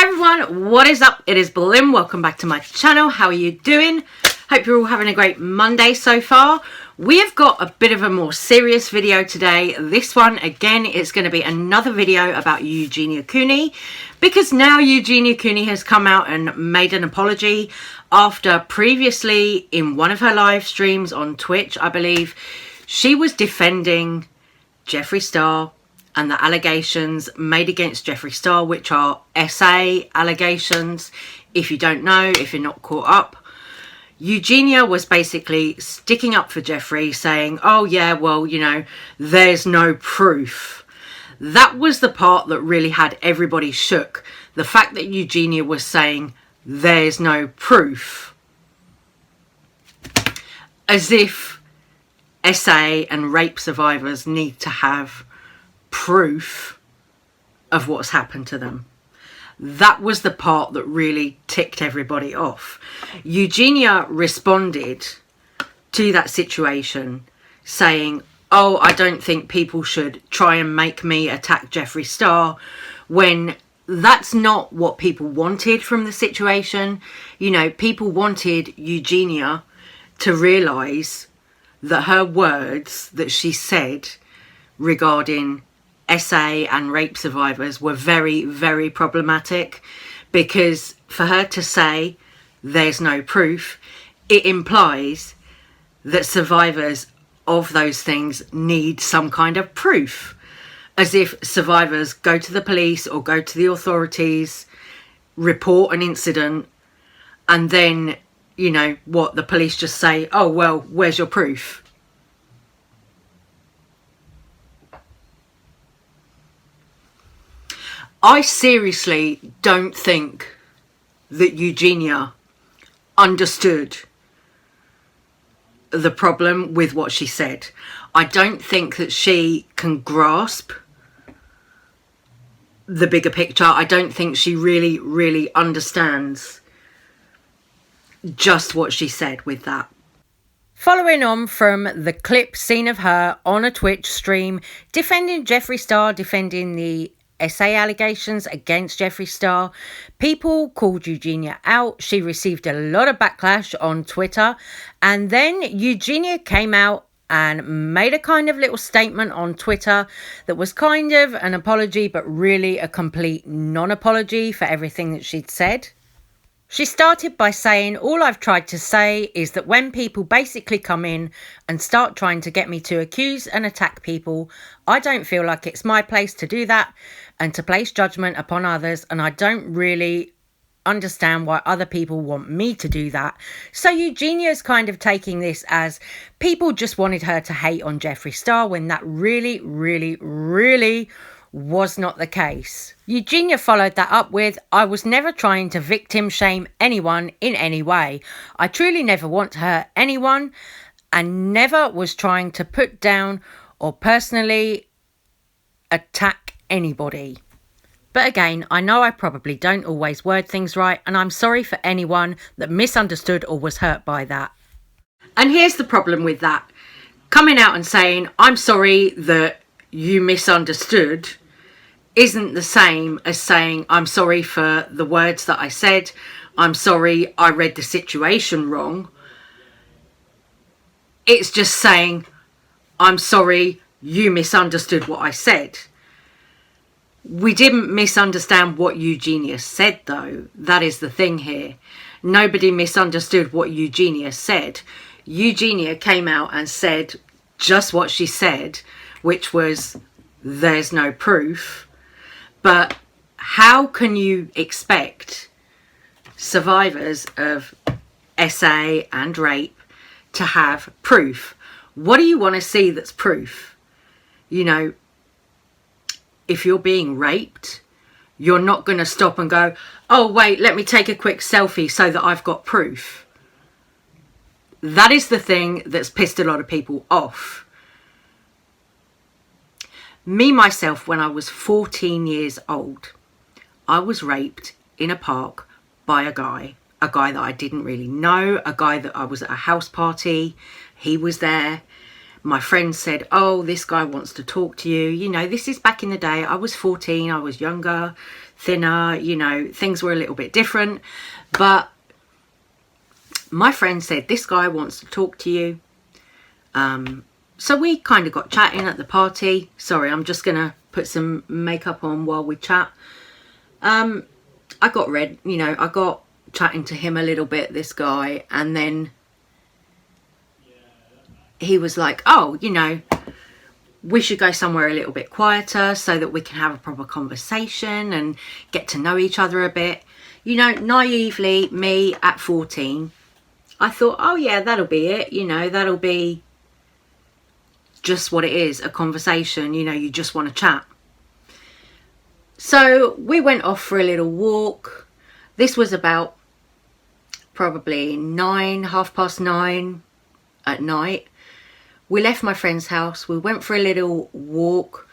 Hi everyone, what is up? It is Belinda. Welcome back to my channel. How are you doing? Hope you're all having a great Monday so far. We have got a bit of a more serious video today. This one, again, is going to be another video about Eugenia Cooney, because now Eugenia Cooney has come out and made an apology after previously in one of her live streams on Twitch, I believe, she was defending Jeffree Star and the allegations made against Jeffree Star, which are SA allegations. If you don't know, if you're not caught up, Eugenia was basically sticking up for Jeffree, saying, oh yeah, well, you know, there's no proof. That was the part that really had everybody shook. The fact that Eugenia was saying, there's no proof. As if SA and rape survivors need to have proof of what's happened to them. That was the part that really ticked everybody off. Eugenia responded to that situation saying, oh, I don't think people should try and make me attack Jeffree Star, when that's not what people wanted from the situation. You know, people wanted Eugenia to realise that her words that she said regarding SA and rape survivors were very, very problematic, because for her to say there's no proof, it implies that survivors of those things need some kind of proof, as if survivors go to the police or go to the authorities, report an incident, and then, you know, what, the police just say, oh, well, where's your proof? I seriously don't think that Eugenia understood the problem with what she said. I don't think that she can grasp the bigger picture. I don't think she really, really understands just what she said with that. Following on from the clip seen of her on a Twitch stream defending Jeffree Star, defending the SA allegations against Jeffree Star, people called Eugenia out. She received a lot of backlash on Twitter, and then Eugenia came out and made a kind of little statement on Twitter that was kind of an apology, but really a complete non-apology for everything that she'd said. She started by saying, all I've tried to say is that when people basically come in and start trying to get me to accuse and attack people, I don't feel like it's my place to do that and to place judgment upon others, and I don't really understand why other people want me to do that. So Eugenia's kind of taking this as people just wanted her to hate on Jeffree Star, when that really, really, really was not the case. Eugenia followed that up with, I was never trying to victim shame anyone in any way. I truly never want to hurt anyone, and never was trying to put down or personally attack anybody. But again, I know I probably don't always word things right, and I'm sorry for anyone that misunderstood or was hurt by that. And here's the problem with that. Coming out and saying, I'm sorry that you misunderstood, isn't the same as saying, I'm sorry for the words that I said, I'm sorry I read the situation wrong. It's just saying, I'm sorry you misunderstood what I said. We didn't misunderstand what Eugenia said, though. That is the thing here. Nobody misunderstood what Eugenia said. Eugenia came out and said just what she said, which was, there's no proof. But how can you expect survivors of SA and rape to have proof? What do you want to see that's proof? You know, if you're being raped, you're not going to stop and go, oh, wait, let me take a quick selfie so that I've got proof. That is the thing that's pissed a lot of people off. Me, myself, when I was 14 years old, I was raped in a park by a guy that I didn't really know, a guy that I was at a house party. He was there. My friend said, oh, this guy wants to talk to you. You know, this is back in the day. I was 14, I was younger, thinner, you know, things were a little bit different. But my friend said, this guy wants to talk to you. So we kind of got chatting at the party. Sorry, I'm just going to put some makeup on while we chat. I got I got chatting to him a little bit, this guy, and then he was like, oh, you know, we should go somewhere a little bit quieter so that we can have a proper conversation and get to know each other a bit. You know, naively, me at 14, I thought, oh yeah, that'll be it. You know, that'll be just what it is, a conversation. You know, you just want to chat. So we went off for a little walk. This was about probably 9:30 at night. We left my friend's house. We went for a little walk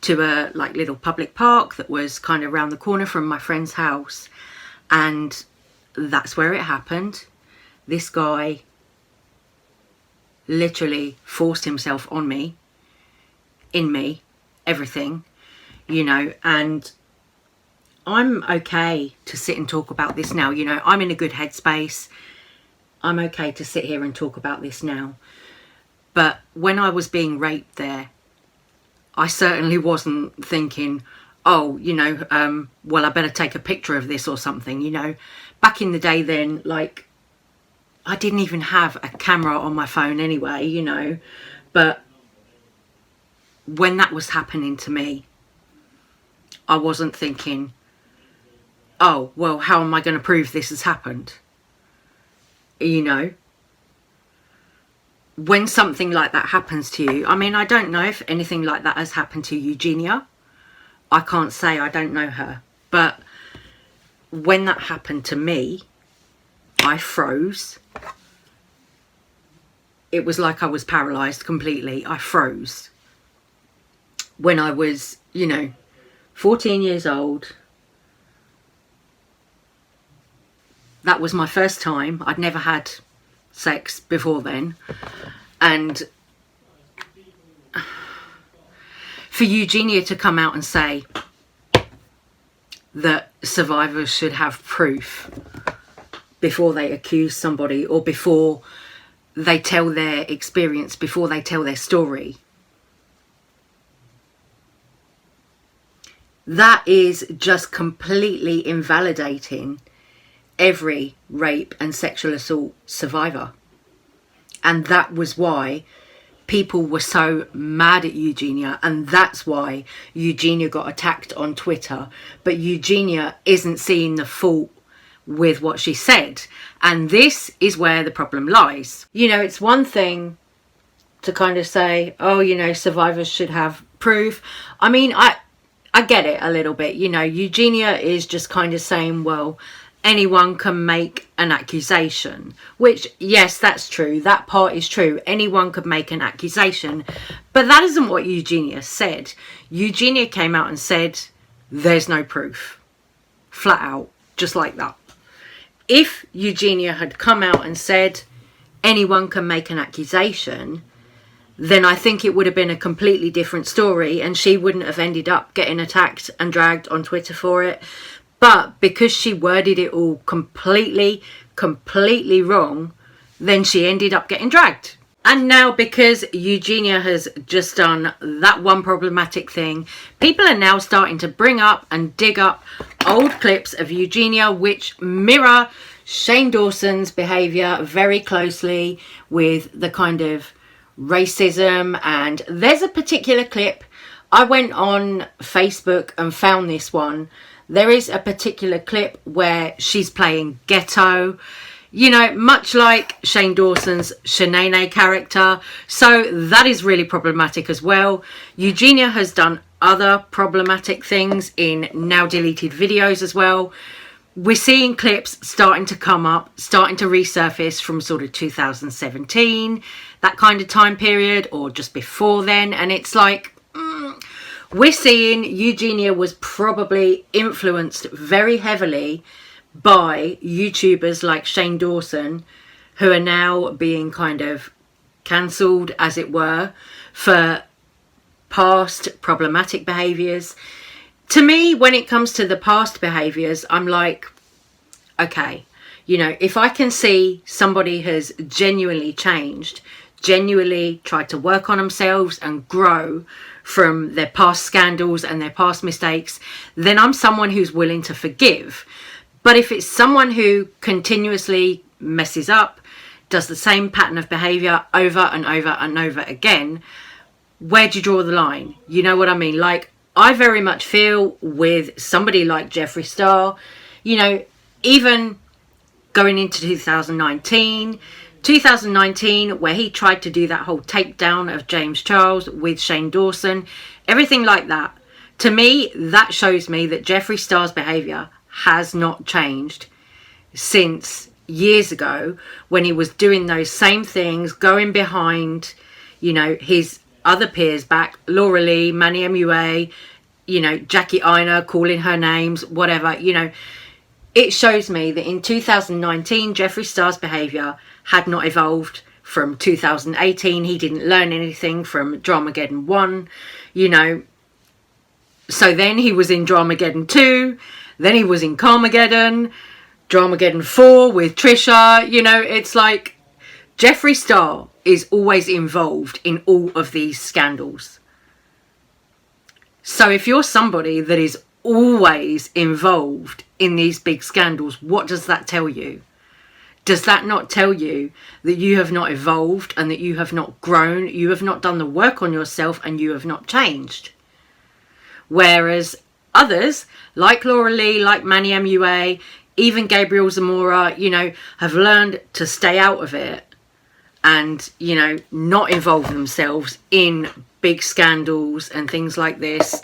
to a little public park that was kind of around the corner from my friend's house. And that's where it happened. This guy literally forced himself on me, in me, everything, you know, and I'm okay to sit and talk about this now. You know, I'm in a good headspace. I'm okay to sit here and talk about this now. But when I was being raped there, I certainly wasn't thinking, oh, you know, well, I better take a picture of this or something, you know. Back in the day then, like, I didn't even have a camera on my phone anyway, you know. But when that was happening to me, I wasn't thinking, oh, well, how am I going to prove this has happened? You know. When something like that happens to you, I mean, I don't know if anything like that has happened to Eugenia. I can't say, I don't know her. But when that happened to me, I froze. It was like I was paralysed completely. I froze. When I was, you know, 14 years old. That was my first time. I'd never had sex before then. And for Eugenia to come out and say that survivors should have proof before they accuse somebody, or before they tell their experience, before they tell their story, that is just completely invalidating every rape and sexual assault survivor. And that was why people were so mad at Eugenia, and that's why Eugenia got attacked on Twitter. But Eugenia isn't seeing the fault with what she said, and this is where the problem lies. You know, it's one thing to kind of say, oh, you know, survivors should have proof. I mean, I get it a little bit. You know, Eugenia is just kind of saying, well, anyone can make an accusation, which, yes, that's true. That part is true. Anyone could make an accusation. But that isn't what Eugenia said. Eugenia came out and said, there's no proof. Flat out, just like that. If Eugenia had come out and said, anyone can make an accusation, then I think it would have been a completely different story, and she wouldn't have ended up getting attacked and dragged on Twitter for it. But because she worded it all completely wrong, then she ended up getting dragged. And now, because Eugenia has just done that one problematic thing, people are now starting to bring up and dig up old clips of Eugenia which mirror Shane Dawson's behaviour very closely with the kind of racism. And there's a particular clip. I went on Facebook and found this one. There is a particular clip where she's playing ghetto, you know, much like Shane Dawson's Shanae character. So that is really problematic as well. Eugenia has done other problematic things in now deleted videos as well. We're seeing clips starting to come up, starting to resurface from sort of 2017, that kind of time period, or just before then. And it's like, we're seeing Eugenia was probably influenced very heavily by YouTubers like Shane Dawson, who are now being kind of cancelled, as it were, for past problematic behaviours. To me, when it comes to the past behaviours, I'm like, okay, you know, if I can see somebody has genuinely changed, genuinely tried to work on themselves and grow from their past scandals and their past mistakes, then I'm someone who's willing to forgive. But if it's someone who continuously messes up, does the same pattern of behaviour over and over and over again, where do you draw the line? You know what I mean? Like, I very much feel with somebody like Jeffree Star, you know, even going into 2019, where he tried to do that whole takedown of James Charles with Shane Dawson, everything like that. To me, that shows me that Jeffree Star's behaviour has not changed since years ago, when he was doing those same things, going behind, you know, his other peers back, Laura Lee, Manny MUA, you know, Jackie Aina, calling her names, whatever, you know. It shows me that in 2019, Jeffree Star's behaviour had not evolved from 2018. He didn't learn anything from Dramageddon 1, you know. So then he was in Dramageddon 2, then he was in Carmageddon, Dramageddon 4 with Trisha, you know. It's like Jeffree Star is always involved in all of these scandals. So if you're somebody that is always involved in these big scandals, what does that tell you? Does that not tell you that you have not evolved and that you have not grown, you have not done the work on yourself, and you have not changed? Whereas others, like Laura Lee, like Manny MUA, even Gabriel Zamora, you know, have learned to stay out of it and, you know, not involve themselves in big scandals and things like this.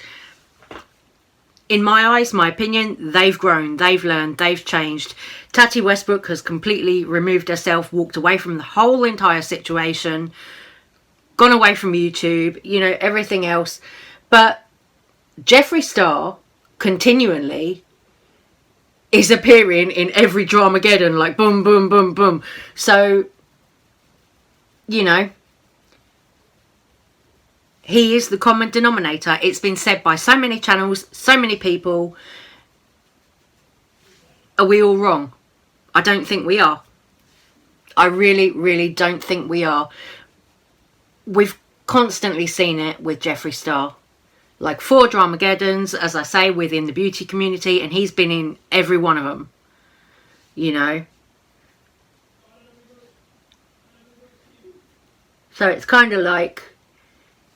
In my eyes, my opinion, they've grown, they've learned, they've changed. Tati Westbrook has completely removed herself, walked away from the whole entire situation, gone away from YouTube, you know, everything else. But Jeffree Star continually is appearing in every Dramageddon, like boom, boom, boom, boom. So, you know, he is the common denominator. It's been said by so many channels, so many people. Are we all wrong? I don't think we are. I really, really don't think we are. We've constantly seen it with Jeffree Star. Like 4 Dramageddons, as I say, within the beauty community, and he's been in every one of them. You know. So it's kind of like,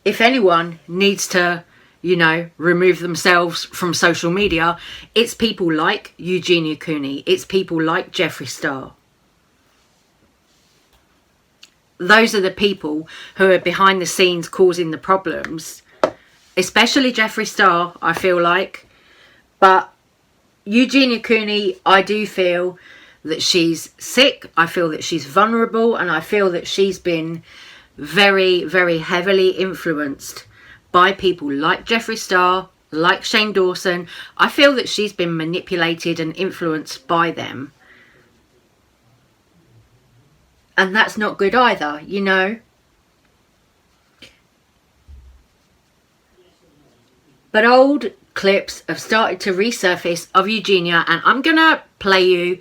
if anyone needs to, you know, remove themselves from social media, it's people like Eugenia Cooney. It's people like Jeffree Star. Those are the people who are behind the scenes causing the problems. Especially Jeffree Star, I feel like. But Eugenia Cooney, I do feel that she's sick. I feel that she's vulnerable. And I feel that she's been very, very heavily influenced by people like Jeffree Star, like Shane Dawson. I feel that she's been manipulated and influenced by them. And that's not good either, you know. But old clips have started to resurface of Eugenia, and I'm going to play you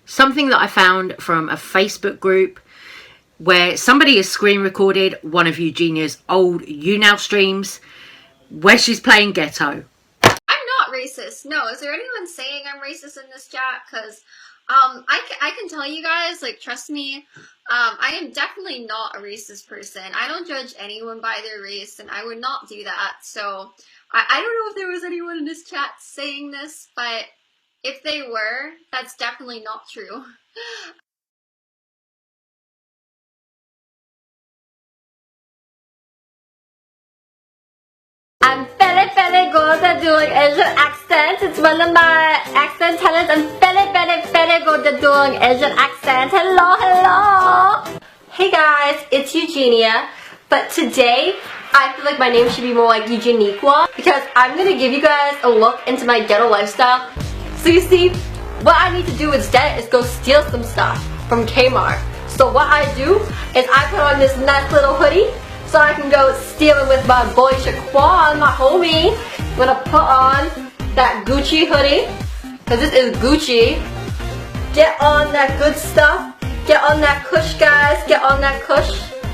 something that I found from a Facebook group where somebody has screen recorded one of Eugenia's old YouNow streams where she's playing Ghetto. I'm not racist. No, is there anyone saying I'm racist in this chat? Because I can tell you guys, like, trust me, I am definitely not a racist person. I don't judge anyone by their race, and I would not do that. So I don't know if there was anyone in this chat saying this, but if they were, that's definitely not true. I'm very good at doing Asian accent. It's one of my accent talents. I'm very good at doing Asian accent. Hello. Hey guys, it's Eugenia. But today, I feel like my name should be more like Eugeniqua, because I'm gonna give you guys a look into my ghetto lifestyle. So you see, what I need to do instead is go steal some stuff from Kmart. So what I do is I put on this nice little hoodie so I can go stealing with my boy Shaquan, my homie. I'm gonna put on that Gucci hoodie, because this is Gucci. Get on that good stuff. Get on that kush, guys. Get on that kush.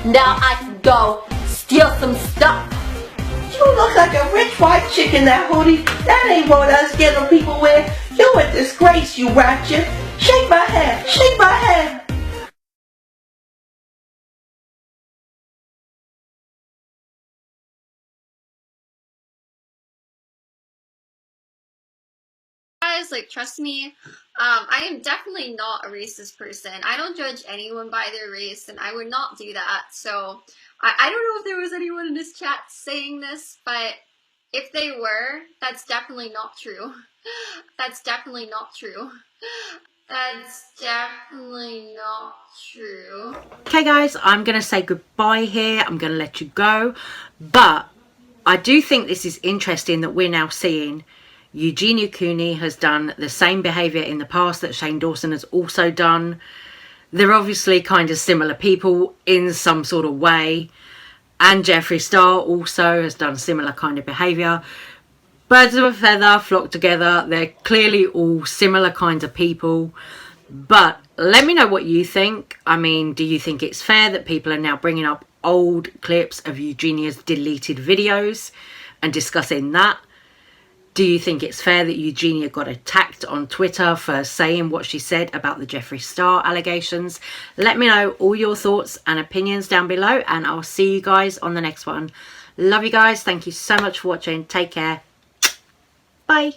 Now I can go steal some stuff. You look like a rich white chick in that hoodie. That ain't what us ghetto people wear. You a disgrace, you ratchet. Shake my hand. Shake my hand. Guys, like, trust me, I am definitely not a racist person. I don't judge anyone by their race, and I would not do that. So I don't know if there was anyone in this chat saying this, but if they were, that's definitely not true. That's definitely not true. That's definitely not true. Okay guys, I'm going to say goodbye here. I'm going to let you go. But I do think this is interesting that we're now seeing Eugenia Cooney has done the same behaviour in the past that Shane Dawson has also done. They're obviously kind of similar people in some sort of way. And Jeffree Star also has done similar kind of behaviour. Birds of a feather flock together. They're clearly all similar kinds of people. But let me know what you think. I mean, do you think it's fair that people are now bringing up old clips of Eugenia's deleted videos and discussing that? Do you think it's fair that Eugenia got attacked on Twitter for saying what she said about the Jeffree Star allegations? Let me know all your thoughts and opinions down below, and I'll see you guys on the next one. Love you guys. Thank you so much for watching. Take care. Bye.